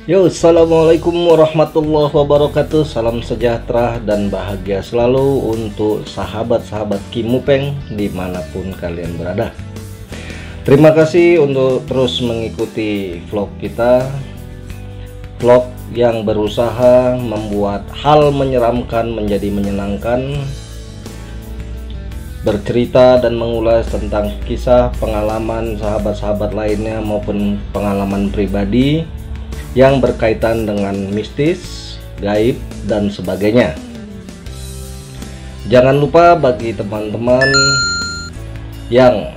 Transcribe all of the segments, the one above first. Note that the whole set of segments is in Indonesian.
Yo, assalamualaikum warahmatullahi wabarakatuh. Salam sejahtera dan bahagia selalu untuk sahabat-sahabat Kimupeng dimanapun kalian berada. Terima kasih untuk terus mengikuti vlog kita, vlog yang berusaha membuat hal menyeramkan menjadi menyenangkan, bercerita dan mengulas tentang kisah pengalaman sahabat-sahabat lainnya maupun pengalaman pribadi yang berkaitan dengan mistis, gaib, dan sebagainya. Jangan lupa bagi teman-teman yang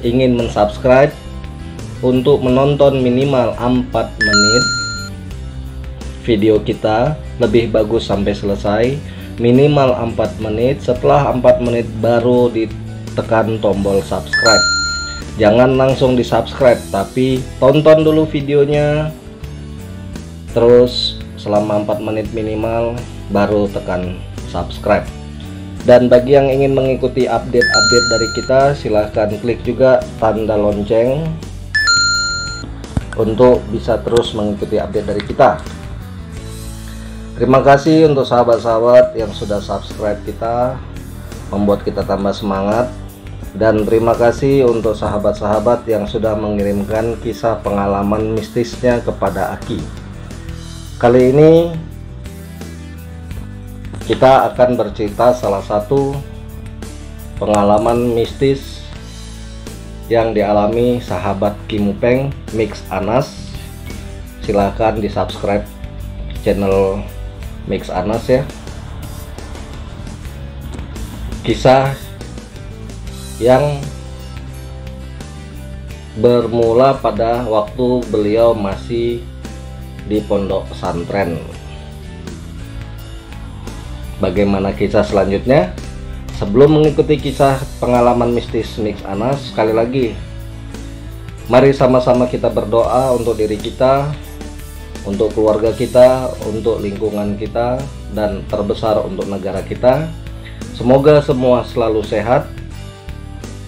ingin mensubscribe untuk menonton minimal 4 menit video kita, lebih bagus sampai selesai, minimal 4 menit. Setelah 4 menit baru ditekan tombol subscribe. Jangan langsung di subscribe, tapi tonton dulu videonya, terus selama 4 menit minimal baru tekan subscribe. Dan bagi yang ingin mengikuti update-update dari kita, silahkan klik juga tanda lonceng untuk bisa terus mengikuti update dari kita. Terima kasih untuk sahabat-sahabat yang sudah subscribe kita, membuat kita tambah semangat. Dan terima kasih untuk sahabat-sahabat yang sudah mengirimkan kisah pengalaman mistisnya kepada Aki. Kali ini kita akan bercerita salah satu pengalaman mistis yang dialami sahabat Kimupeng, Mix Anas. Silahkan di subscribe channel Mix Anas ya. Kisah yang bermula pada waktu beliau masih di pondok pesantren. Bagaimana kisah selanjutnya? Sebelum mengikuti kisah pengalaman mistis Mix Anas, sekali lagi mari sama-sama kita berdoa untuk diri kita, untuk keluarga kita, untuk lingkungan kita, dan terbesar untuk negara kita. Semoga semua selalu sehat,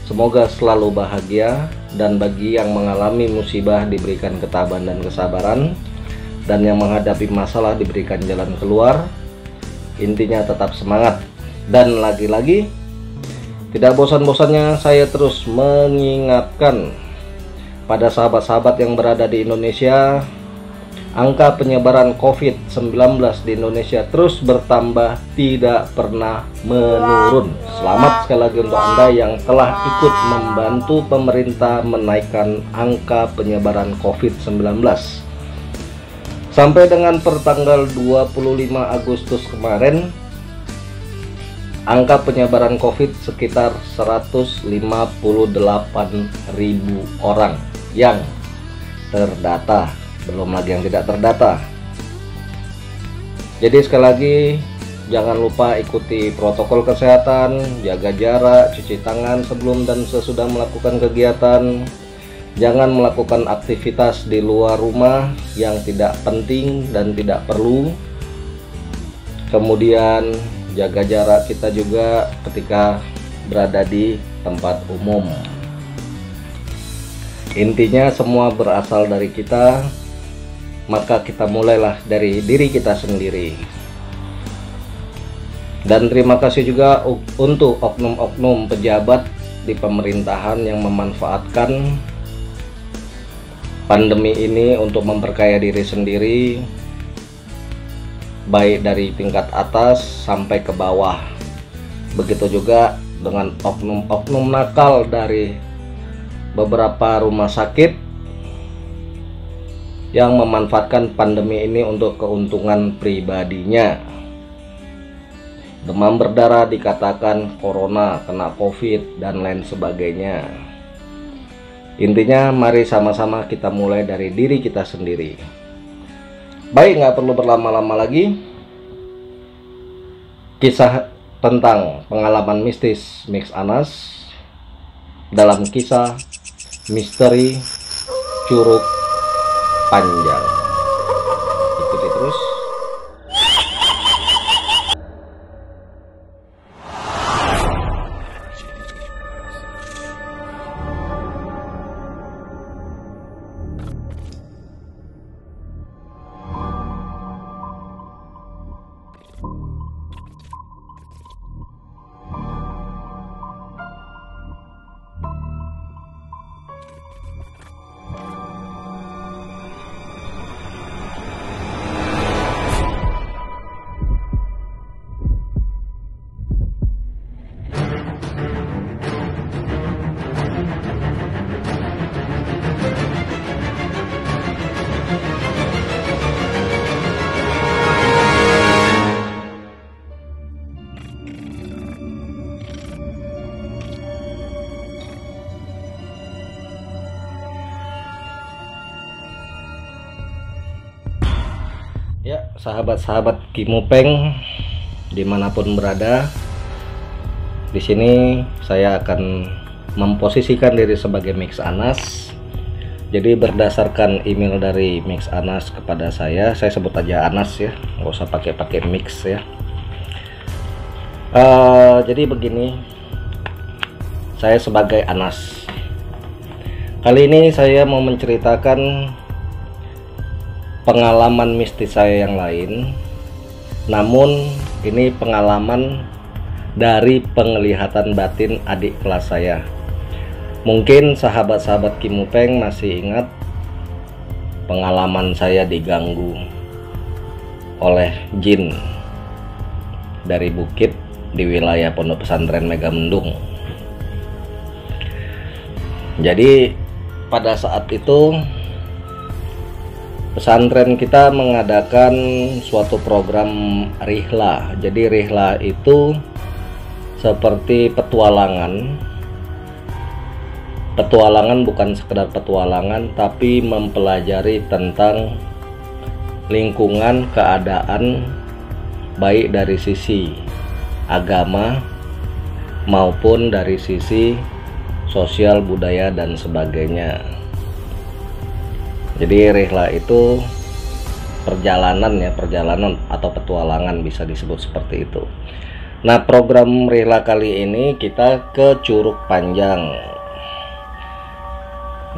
semoga selalu bahagia, dan bagi yang mengalami musibah diberikan ketabahan dan kesabaran, dan yang menghadapi masalah diberikan jalan keluar. Intinya tetap semangat. Dan lagi-lagi tidak bosan-bosannya saya terus mengingatkan pada sahabat-sahabat yang berada di Indonesia, angka penyebaran COVID-19 di Indonesia terus bertambah, tidak pernah menurun. Selamat sekali lagi untuk Anda yang telah ikut membantu pemerintah menaikkan angka penyebaran COVID-19. Sampai dengan pertanggal 25 Agustus kemarin, angka penyebaran COVID sekitar 158.000 orang yang terdata, belum lagi yang tidak terdata. Jadi sekali lagi, jangan lupa ikuti protokol kesehatan, jaga jarak, cuci tangan sebelum dan sesudah melakukan kegiatan. Jangan melakukan aktivitas di luar rumah yang tidak penting dan tidak perlu. Kemudian jaga jarak kita juga ketika berada di tempat umum. Intinya semua berasal dari kita, maka kita mulailah dari diri kita sendiri. Dan terima kasih juga untuk oknum-oknum pejabat di pemerintahan yang memanfaatkan pandemi ini untuk memperkaya diri sendiri, baik dari tingkat atas sampai ke bawah. Begitu juga dengan oknum-oknum nakal dari beberapa rumah sakit yang memanfaatkan pandemi ini untuk keuntungan pribadinya. Demam berdarah dikatakan corona, kena COVID, dan lain sebagainya. Intinya mari sama-sama kita mulai dari diri kita sendiri. Baik, nggak perlu berlama-lama lagi. Kisah tentang pengalaman mistis Mix Anas dalam kisah misteri Curug Panjang. Ikuti terus. Ya, sahabat-sahabat Kimupeng dimanapun berada, di sini saya akan memposisikan diri sebagai Mix Anas. Jadi berdasarkan email dari Mix Anas kepada saya sebut aja Anas ya, nggak usah pakai Mix ya. Jadi begini, saya sebagai Anas. Kali ini saya mau menceritakan pengalaman mistis saya yang lain, namun ini pengalaman dari penglihatan batin adik kelas saya. Mungkin sahabat-sahabat Kimupeng masih ingat pengalaman saya diganggu oleh jin dari bukit di wilayah Pondok Pesantren Megamendung. Jadi pada saat itu pesantren kita mengadakan suatu program rihla. Jadi rihla itu seperti petualangan. Petualangan bukan sekedar petualangan, tapi mempelajari tentang lingkungan, keadaan, baik dari sisi agama maupun dari sisi sosial, budaya, dan sebagainya. Jadi rihla itu perjalanan atau petualangan, bisa disebut seperti itu. Nah, program rihla kali ini kita ke Curug Panjang.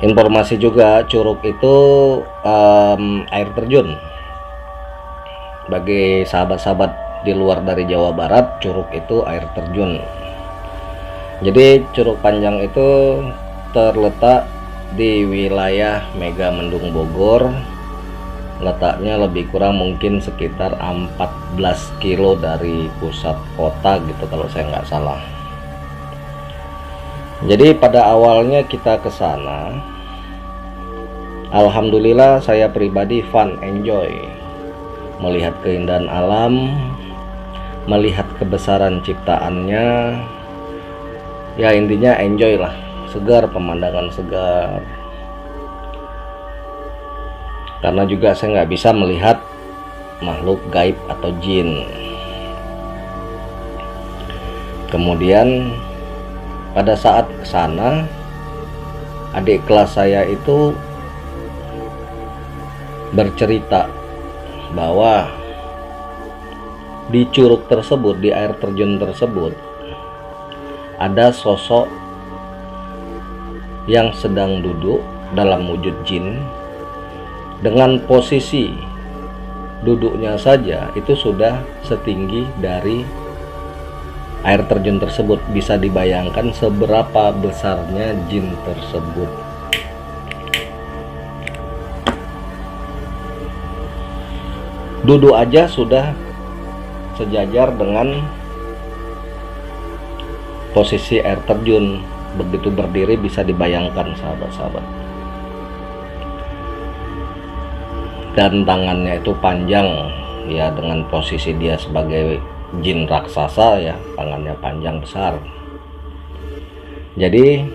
Informasi juga, Curug itu air terjun. Bagi sahabat-sahabat di luar dari Jawa Barat, Curug itu air terjun. Jadi Curug Panjang itu terletak di wilayah Megamendung Bogor, letaknya lebih kurang mungkin sekitar 14 kilo dari pusat kota gitu kalau saya nggak salah. Jadi pada awalnya kita ke sana, alhamdulillah saya pribadi fun, enjoy melihat keindahan alam, melihat kebesaran ciptaannya, ya intinya enjoy lah. Segar, pemandangan segar, karena juga saya nggak bisa melihat makhluk gaib atau jin. Kemudian pada saat kesana, adik kelas saya itu bercerita bahwa di curug tersebut, di air terjun tersebut, ada sosok yang sedang duduk dalam wujud jin. Dengan posisi duduknya saja itu sudah setinggi dari air terjun tersebut. Bisa dibayangkan seberapa besarnya jin tersebut. Duduk aja sudah sejajar dengan posisi air terjun. Begitu berdiri bisa dibayangkan sahabat-sahabat. Dan tangannya itu panjang ya, dengan posisi dia sebagai jin raksasa ya, tangannya panjang besar. Jadi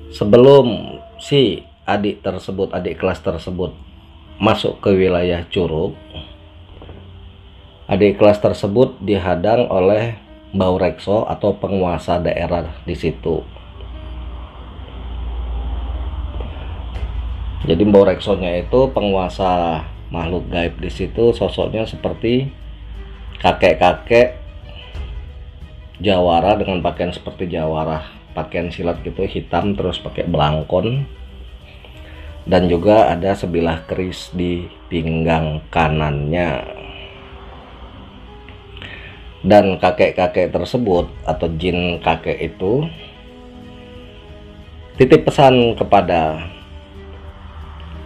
sebelum si adik kelas tersebut masuk ke wilayah Curug, adik kelas tersebut dihadang oleh Mbau Rekso atau penguasa daerah di situ. Jadi Mbau Reksonya itu penguasa makhluk gaib di situ. Sosoknya seperti kakek-kakek Jawara dengan pakaian seperti Jawara, pakaian silat gitu, hitam, terus pakai belangkon, dan juga ada sebilah keris di pinggang kanannya. Dan kakek-kakek tersebut atau jin kakek itu titip pesan kepada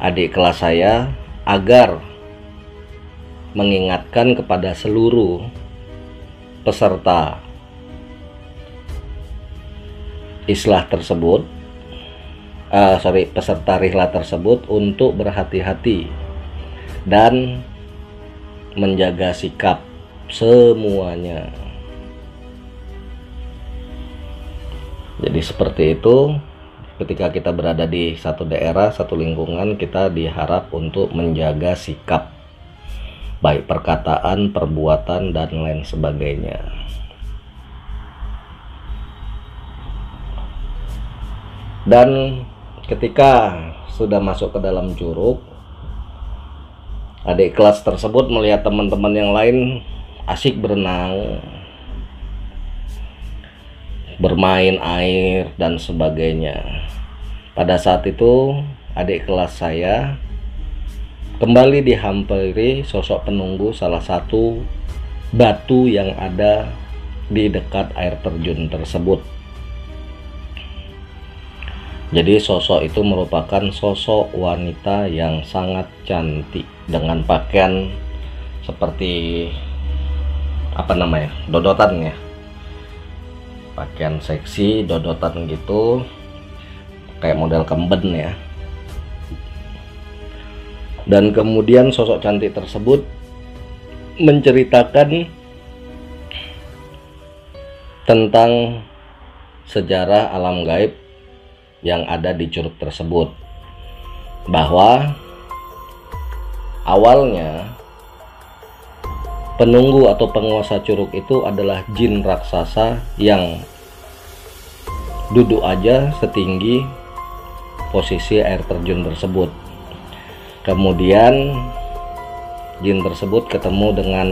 adik kelas saya agar mengingatkan kepada seluruh peserta islah tersebut, peserta rihla tersebut untuk berhati-hati dan menjaga sikap semuanya. Jadi seperti itu. ketika kita berada di satu daerah, satu lingkungan, kita diharap untuk menjaga sikap, baik perkataan, perbuatan, dan lain sebagainya. Dan ketika sudah masuk ke dalam curug, adik kelas tersebut melihat teman-teman yang lain asik berenang, bermain air, dan sebagainya. Pada saat itu adik kelas saya kembali dihampiri sosok penunggu salah satu batu yang ada di dekat air terjun tersebut. Jadi sosok itu merupakan sosok wanita yang sangat cantik dengan pakaian seperti dodotan ya, pakaian seksi dodotan gitu, kayak model kemben ya. Dan kemudian sosok cantik tersebut menceritakan tentang sejarah alam gaib yang ada di curug tersebut, bahwa awalnya penunggu atau penguasa curug itu adalah jin raksasa yang duduk aja setinggi posisi air terjun tersebut. Kemudian jin tersebut ketemu dengan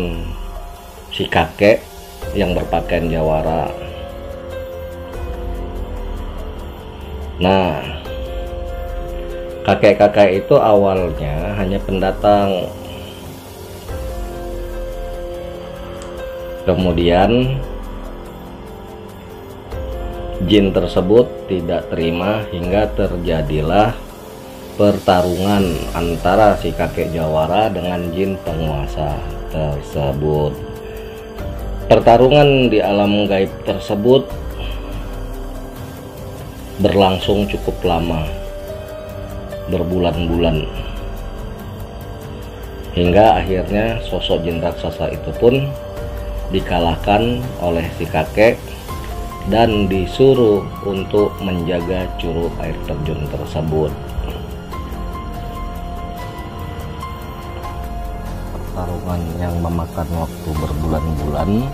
si kakek yang berpakaian jawara. Nah, kakek-kakek itu awalnya hanya pendatang. Kemudian jin tersebut tidak terima hingga terjadilah pertarungan antara si kakek jawara dengan jin penguasa tersebut. Pertarungan di alam gaib tersebut berlangsung cukup lama, berbulan-bulan, hingga akhirnya sosok jin raksasa itu pun dikalahkan oleh si kakek dan disuruh untuk menjaga curug air terjun tersebut. Pertarungan yang memakan waktu berbulan-bulan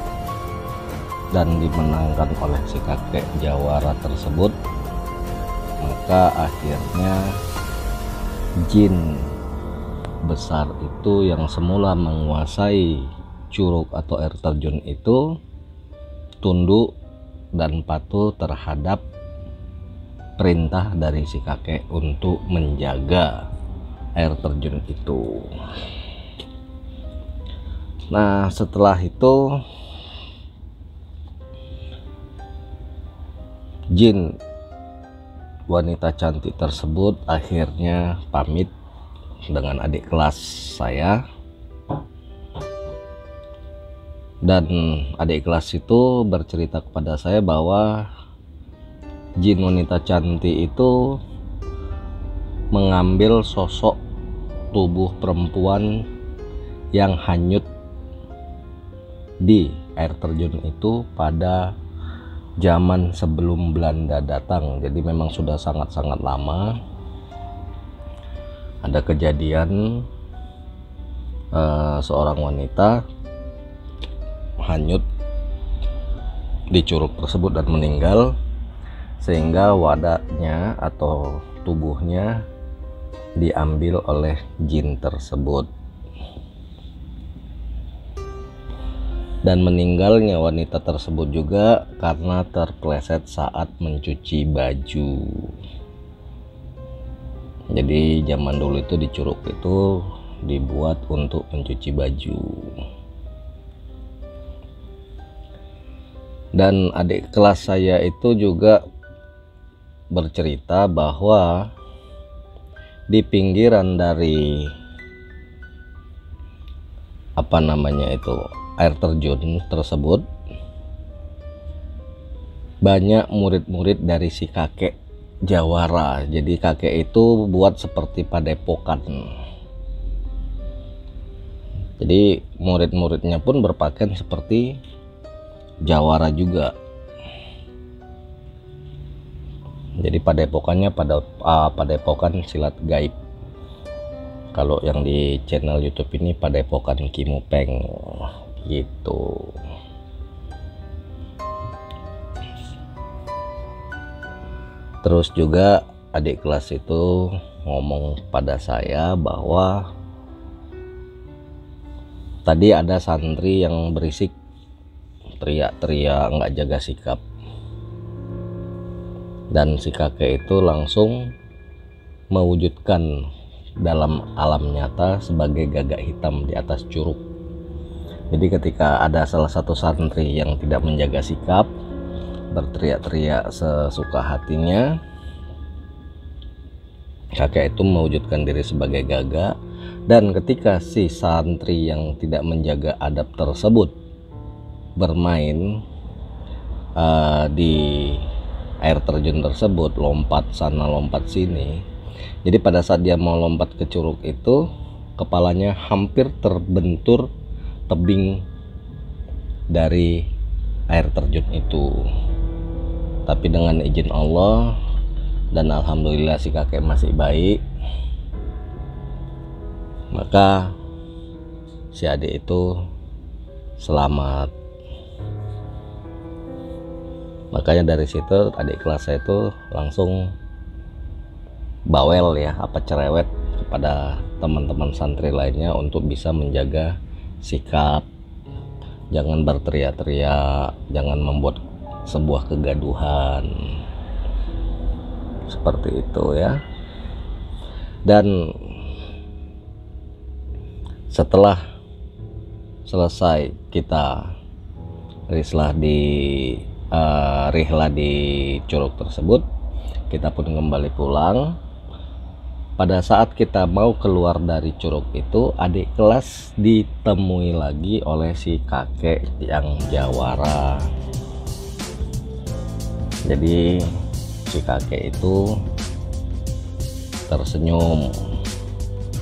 dan dimenangkan oleh si kakek jawara tersebut, maka akhirnya jin besar itu yang semula menguasai curug atau air terjun itu tunduk dan patuh terhadap perintah dari si kakek untuk menjaga air terjun itu. Nah, setelah itu jin wanita cantik tersebut akhirnya pamit dengan adik kelas saya, dan adik kelas itu bercerita kepada saya bahwa jin wanita cantik itu mengambil sosok tubuh perempuan yang hanyut di air terjun itu pada zaman sebelum Belanda datang. Jadi memang sudah sangat-sangat lama ada kejadian seorang wanita hanyut di curug tersebut dan meninggal, sehingga wadahnya atau tubuhnya diambil oleh jin tersebut. Dan meninggalnya wanita tersebut juga karena terpleset saat mencuci baju. Jadi zaman dulu itu di curug itu dibuat untuk mencuci baju. Dan adik kelas saya itu juga bercerita bahwa di pinggiran dari air terjun tersebut banyak murid-murid dari si kakek jawara. Jadi kakek itu buat seperti padepokan. Jadi murid-muridnya pun berpakaian seperti jawara juga. Jadi padepokannya padepokan silat gaib. Kalau yang di channel YouTube ini padepokan Ki Mupeng gitu. Terus juga adik kelas itu ngomong pada saya bahwa tadi ada santri yang berisik, teriak-teriak, nggak jaga sikap, dan si kakek itu langsung mewujudkan dalam alam nyata sebagai gagak hitam di atas curug. Jadi ketika ada salah satu santri yang tidak menjaga sikap, berteriak-teriak sesuka hatinya, kakek itu mewujudkan diri sebagai gagak. Dan ketika si santri yang tidak menjaga adab tersebut bermain di air terjun tersebut, lompat sana lompat sini, jadi pada saat dia mau lompat ke curug itu, kepalanya hampir terbentur tebing dari air terjun itu. Tapi dengan izin Allah dan alhamdulillah si kakek masih baik, maka si adik itu selamat. Makanya dari situ adik kelas saya itu langsung bawel ya, cerewet kepada teman-teman santri lainnya untuk bisa menjaga sikap, jangan berteriak-teriak, jangan membuat sebuah kegaduhan seperti itu ya. Dan setelah selesai kita rihlah di curug tersebut, kita pun kembali pulang. Pada saat kita mau keluar dari curug itu, adik kelas ditemui lagi oleh si kakek yang jawara. Jadi si kakek itu tersenyum.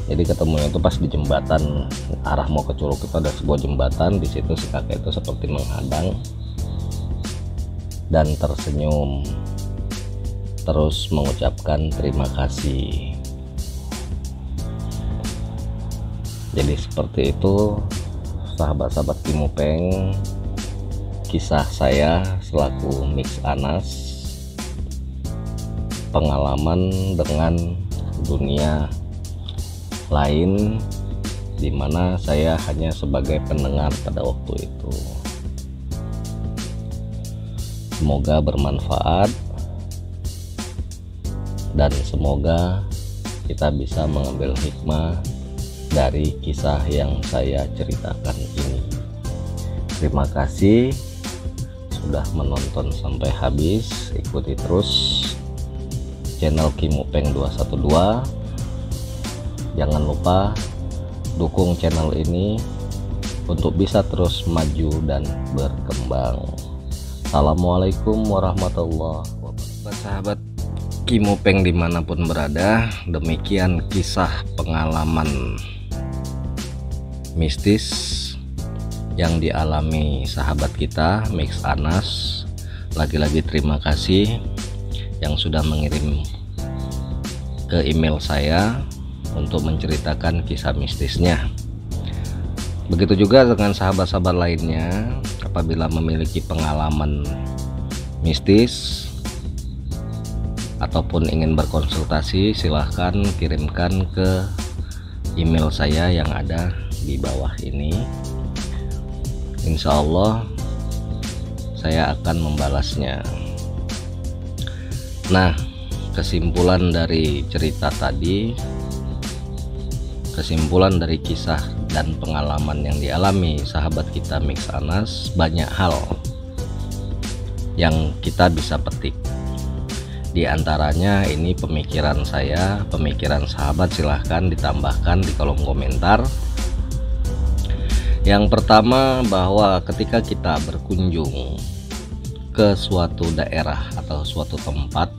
Jadi ketemunya itu pas di jembatan, arah mau ke curug itu ada sebuah jembatan. Di situ si kakek itu seperti menghadang dan tersenyum, terus mengucapkan terima kasih. Jadi seperti itu sahabat-sahabat Ki Mupeng, kisah saya selaku Mix Anas, pengalaman dengan dunia lain dimana saya hanya sebagai pendengar pada waktu itu. Semoga bermanfaat dan semoga kita bisa mengambil hikmah dari kisah yang saya ceritakan ini. Terima kasih sudah menonton sampai habis. Ikuti terus channel Ki Mupeng 212. Jangan lupa dukung channel ini untuk bisa terus maju dan berkembang. Assalamualaikum warahmatullahi wabarakatuh. Sahabat Ki Mupeng dimanapun berada, demikian kisah pengalaman mistis yang dialami sahabat kita Mix Anas. Lagi-lagi terima kasih yang sudah mengirim ke email saya untuk menceritakan kisah mistisnya. Begitu juga dengan sahabat-sahabat lainnya, apabila memiliki pengalaman mistis ataupun ingin berkonsultasi, silahkan kirimkan ke email saya yang ada di bawah ini. Insya Allah saya akan membalasnya. Nah, kesimpulan dari cerita tadi, kesimpulan dari kisah dan pengalaman yang dialami sahabat kita Mix Anas, banyak hal yang kita bisa petik. Di antaranya ini pemikiran saya, pemikiran sahabat, silahkan ditambahkan di kolom komentar. Yang pertama, bahwa ketika kita berkunjung ke suatu daerah atau suatu tempat,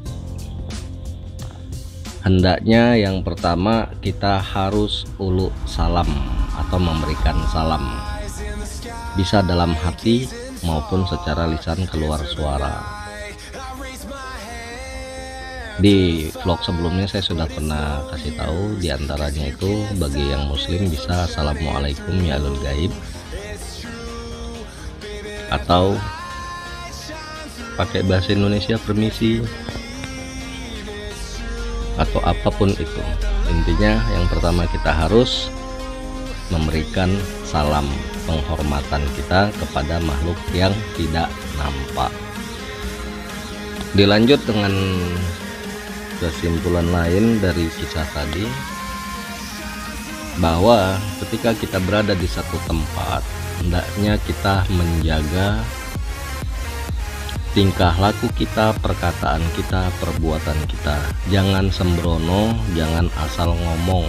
hendaknya yang pertama kita harus ulu salam atau memberikan salam, bisa dalam hati maupun secara lisan keluar suara. Di vlog sebelumnya saya sudah pernah kasih tahu, diantaranya itu bagi yang muslim bisa assalamualaikum ya alul gaib, atau pakai bahasa Indonesia permisi, atau apapun itu. Intinya yang pertama kita harus memberikan salam penghormatan kita kepada makhluk yang tidak nampak. Dilanjut dengan kesimpulan lain dari kisah tadi, bahwa ketika kita berada di satu tempat, hendaknya kita menjaga tingkah laku kita, perkataan kita, perbuatan kita. Jangan sembrono, jangan asal ngomong.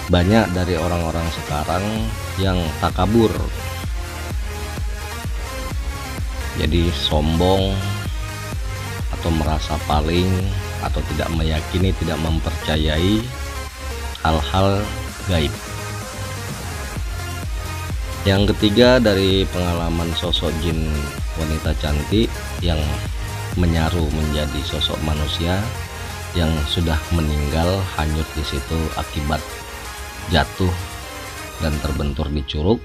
Banyak dari orang-orang sekarang yang takabur, jadi sombong atau merasa paling, atau tidak meyakini, tidak mempercayai hal-hal gaib. Yang ketiga, dari pengalaman sosok jin wanita cantik yang menyaru menjadi sosok manusia yang sudah meninggal hanyut di situ akibat jatuh dan terbentur di curug,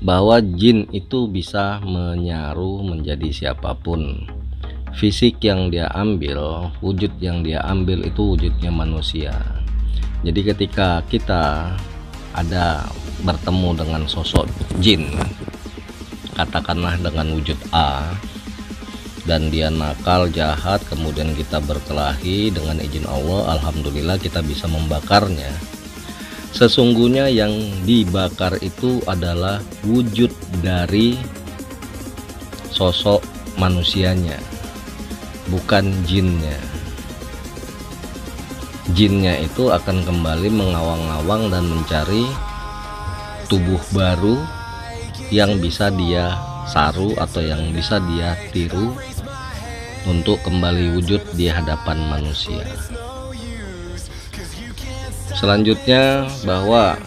bahwa jin itu bisa menyaru menjadi siapapun. Fisik yang dia ambil, wujud yang dia ambil itu wujudnya manusia. Jadi ketika kita ada bertemu dengan sosok jin, katakanlah dengan wujud A, dan dia nakal, jahat, kemudian kita berkelahi, dengan izin Allah alhamdulillah kita bisa membakarnya. Sesungguhnya yang dibakar itu adalah wujud dari sosok manusianya, bukan jinnya. Jinnya itu akan kembali mengawang-awang dan mencari tubuh baru yang bisa dia saru atau yang bisa dia tiru untuk kembali wujud di hadapan manusia. Selanjutnya, bahwa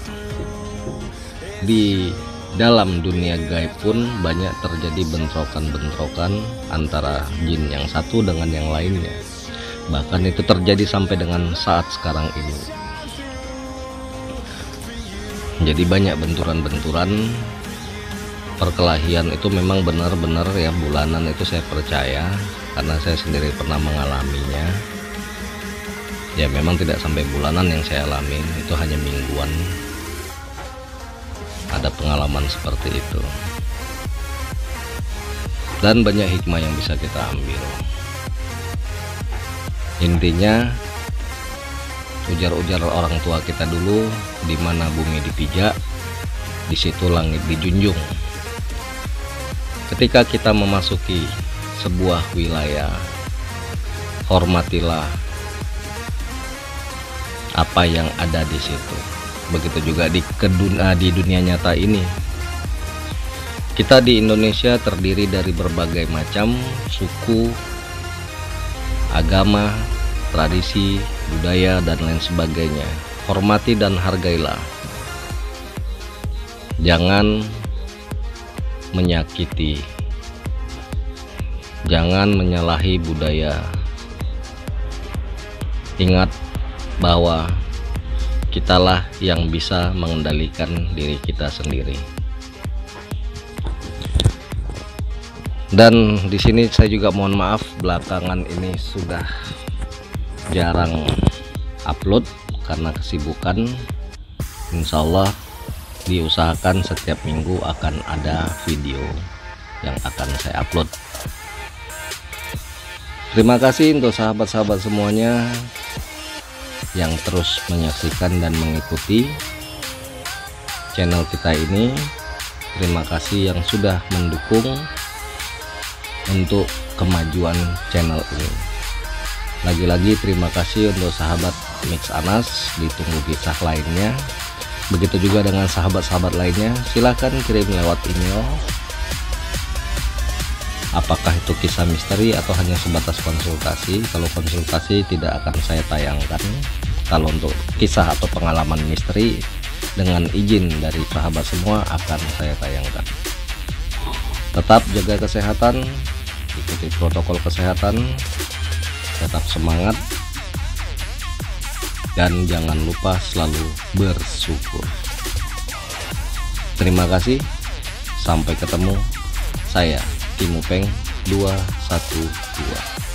di dalam dunia gaib pun banyak terjadi bentrokan-bentrokan antara jin yang satu dengan yang lainnya. Bahkan itu terjadi sampai dengan saat sekarang ini. Jadi banyak benturan-benturan, perkelahian itu memang benar-benar ya, bulanan itu saya percaya karena saya sendiri pernah mengalaminya. Ya memang tidak sampai bulanan yang saya alami, itu hanya mingguan. Ada pengalaman seperti itu. Dan banyak hikmah yang bisa kita ambil. Intinya, ujar-ujar orang tua kita dulu, di mana bumi dipijak, di situ langit dijunjung. Ketika kita memasuki sebuah wilayah, hormatilah apa yang ada di situ. Begitu juga di dunia nyata ini. Kita di Indonesia terdiri dari berbagai macam suku, agama, tradisi, budaya, dan lain sebagainya. Hormati dan hargailah. Jangan menyakiti, jangan menyalahi budaya. Ingat bahwa kitalah yang bisa mengendalikan diri kita sendiri. Dan di sini saya juga mohon maaf, belakangan ini sudah jarang upload karena kesibukan. Insya Allah diusahakan setiap minggu akan ada video yang akan saya upload. Terima kasih untuk sahabat-sahabat semuanya yang terus menyaksikan dan mengikuti channel kita ini. Terima kasih yang sudah mendukung untuk kemajuan channel ini. Lagi-lagi terima kasih untuk sahabat Mix Anas, ditunggu kisah lainnya. Begitu juga dengan sahabat-sahabat lainnya, silahkan kirim lewat email. Apakah itu kisah misteri atau hanya sebatas konsultasi? Kalau konsultasi tidak akan saya tayangkan. Kalau untuk kisah atau pengalaman misteri, dengan izin dari sahabat semua akan saya tayangkan. Tetap jaga kesehatan, ikuti protokol kesehatan, tetap semangat, dan jangan lupa selalu bersyukur. Terima kasih, sampai ketemu. Saya Kim Upeng 212.